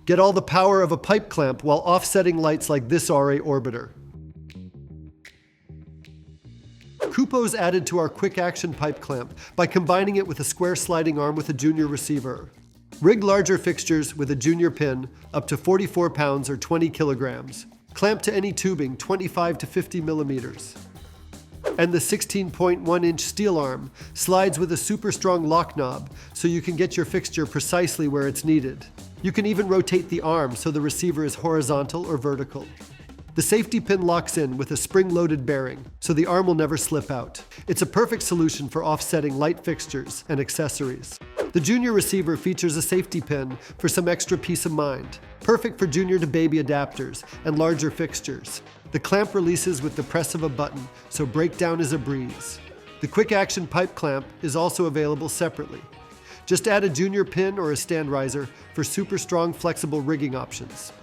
Get all the power of a pipe clamp while offsetting lights like this RA orbiter. Kupo's added to our quick action pipe clamp by combining it with a square sliding arm with a junior receiver. Rig larger fixtures with a junior pin up to 44 pounds or 20 kilograms. Clamp to any tubing 25 to 50 millimeters. And the 16.1-inch steel arm slides with a super strong lock knob so you can get your fixture precisely where it's needed. You can even rotate the arm so the receiver is horizontal or vertical. The safety pin locks in with a spring-loaded bearing, so the arm will never slip out. It's a perfect solution for offsetting light fixtures and accessories. The junior receiver features a safety pin for some extra peace of mind, perfect for junior to baby adapters and larger fixtures. The clamp releases with the press of a button, so breakdown is a breeze. The quick action pipe clamp is also available separately. Just add a junior pin or a stand riser for super strong flexible rigging options.